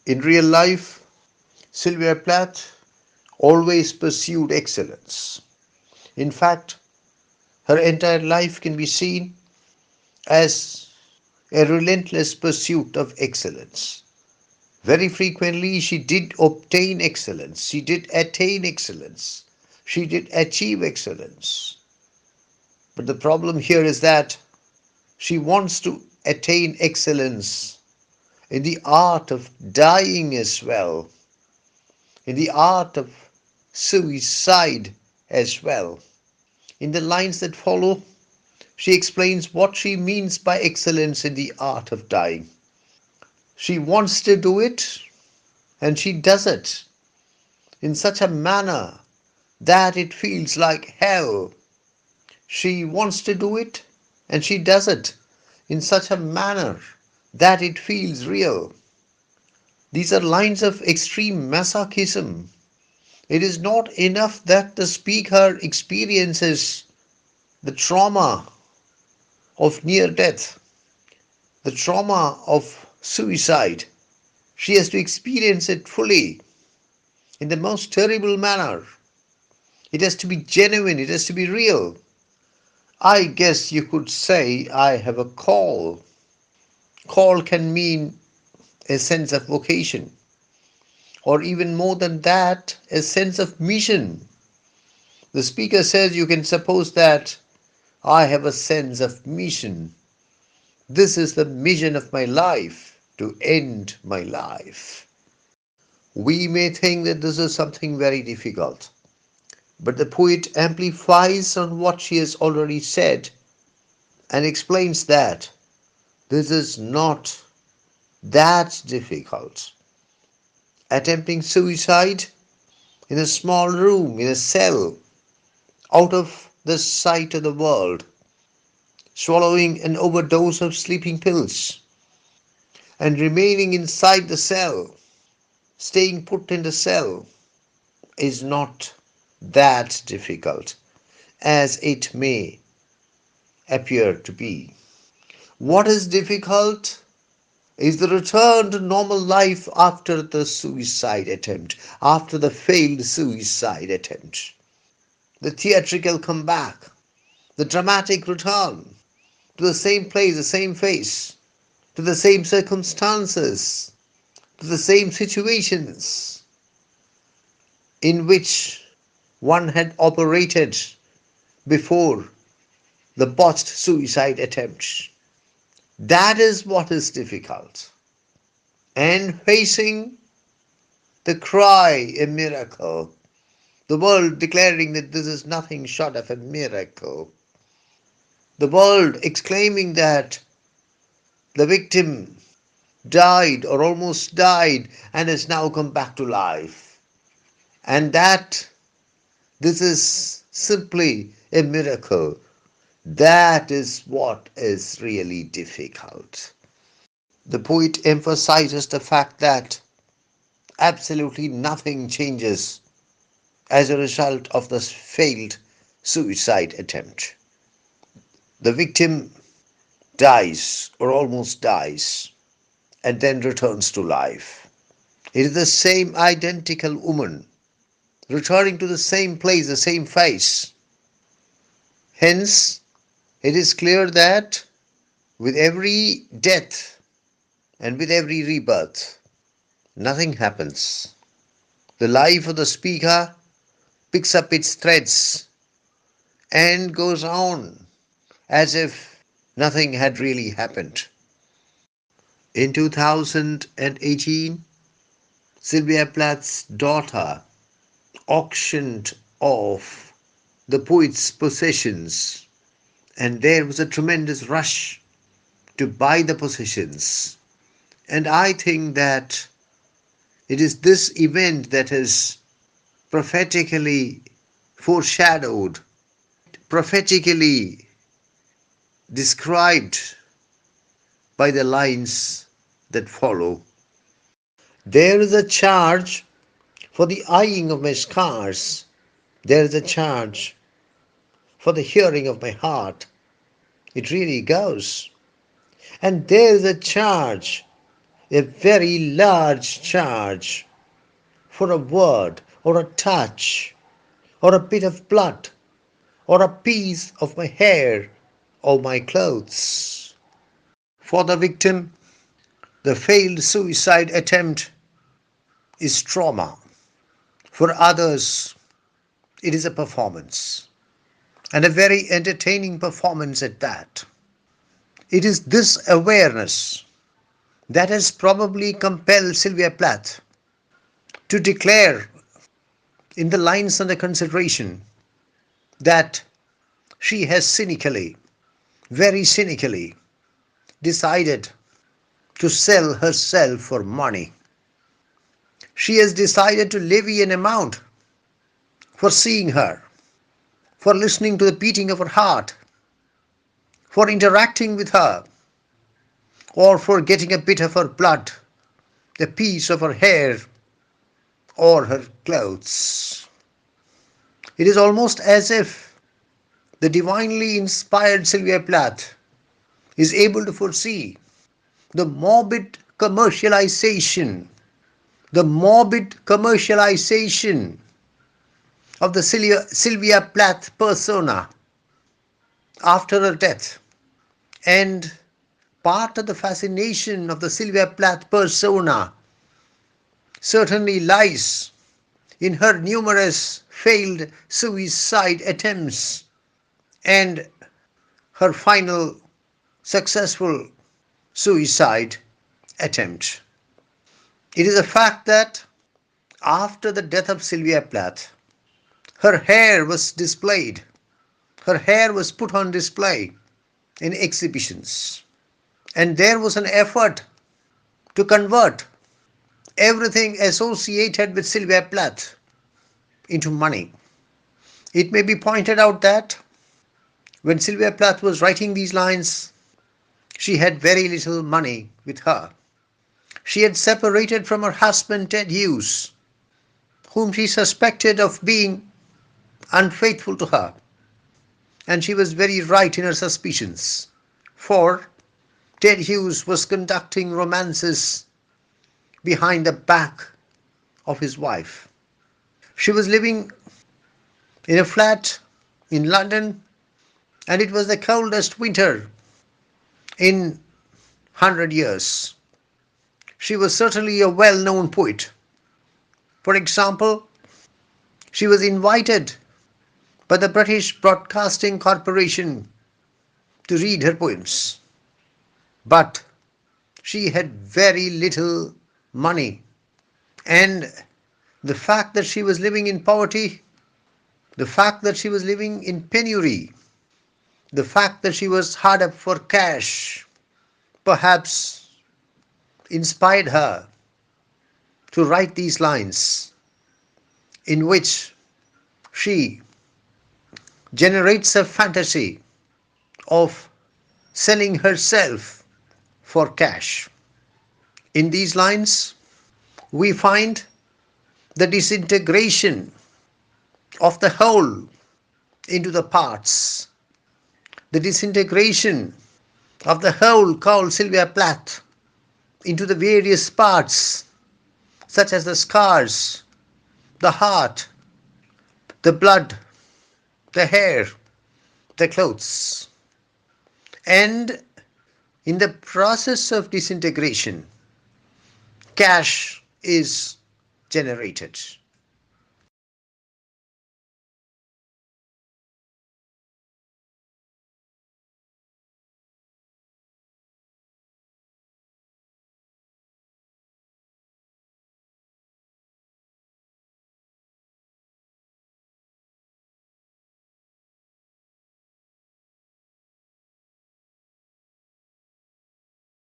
In real life, Sylvia Plath always pursued excellence. In fact, her entire life can be seen as a relentless pursuit of excellence. Very frequently, she did obtain excellence, she did attain excellence, she did achieve excellence. But the problem here is that she wants to attain excellence in the art of dying as well, in the art of suicide as well. In the lines that follow, she explains what she means by excellence in the art of dying. She wants to do it, and she does it in such a manner that it feels like hell. She wants to do it, and she does it in such a manner that it feels real. These are lines of extreme masochism. It is not enough that the speaker experiences the trauma of near death, the trauma of suicide. She has to experience it fully in the most terrible manner. It has to be genuine, it has to be real. I guess you could say I have a call. Call can mean a sense of vocation, or even more than that, a sense of mission. The speaker says you can suppose that I have a sense of mission. This is the mission of my life, to end my life. We may think that this is something very difficult, but the poet amplifies on what she has already said and explains that this is not that difficult. Attempting suicide in a small room, in a cell, out of the sight of the world, swallowing an overdose of sleeping pills, and remaining inside the cell, staying put in the cell, is not that difficult as it may appear to be. What is difficult is the return to normal life after the suicide attempt, after the failed suicide attempt. The theatrical comeback, the dramatic return to the same place, the same face, to the same circumstances, to the same situations in which one had operated before the botched suicide attempt. That is what is difficult. And facing the cry, a miracle, the world declaring that this is nothing short of a miracle, the world exclaiming that the victim died or almost died and has now come back to life, and that this is simply a miracle. That is what is really difficult. The poet emphasizes the fact that absolutely nothing changes as a result of this failed suicide attempt. The victim dies or almost dies and then returns to life. It is the same identical woman returning to the same place, the same face. Hence, it is clear that with every death and with every rebirth, nothing happens. The life of the speaker picks up its threads and goes on as if nothing had really happened. In 2018, Sylvia Plath's daughter auctioned off the poet's possessions, and there was a tremendous rush to buy the possessions. And I think that it is this event that has prophetically foreshadowed, prophetically described by the lines that follow. There is a charge for the eyeing of my scars. There is a charge for the hearing of my heart. It really goes. And there is a charge a very large charge for a word or a touch or a bit of blood or a piece of my hair or my clothes. For the victim, the failed suicide attempt is trauma. For others, it is a performance, and a very entertaining performance at that. It is this awareness that has probably compelled Sylvia Plath to declare in the lines under consideration that she has cynically, very cynically, decided to sell herself for money. She has decided to levy an amount for seeing her, for listening to the beating of her heart, for interacting with her, or for getting a bit of her blood, a piece of her hair, or her clothes. It is almost as if the divinely inspired Sylvia Plath is able to foresee the morbid commercialization, the morbid commercialization of the Sylvia Plath persona after her death. And part of the fascination of the Sylvia Plath persona certainly lies in her numerous failed suicide attempts and her final successful suicide attempt. It is a fact that after the death of Sylvia Plath, her hair was displayed, her hair was put on display in exhibitions, and there was an effort to convert everything associated with Sylvia Plath into money. It may be pointed out that when Sylvia Plath was writing these lines, she had very little money with her. She had separated from her husband Ted Hughes, whom she suspected of being unfaithful to her, and she was very right in her suspicions, for Ted Hughes was conducting romances behind the back of his wife. She was living in a flat in London, and it was the coldest winter in 100 years. She was certainly a well-known poet. For example, she was invited by the British Broadcasting Corporation to read her poems. But she had very little money, and the fact that she was living in poverty, the fact that she was living in penury, the fact that she was hard up for cash, perhaps inspired her to write these lines in which she generates a fantasy of selling herself for cash. In these lines, we find the disintegration of the whole into the parts, the disintegration of the whole called Sylvia Plath into the various parts, such as the scars, the heart, the blood, the hair, the clothes. And in the process of disintegration, cash is generated.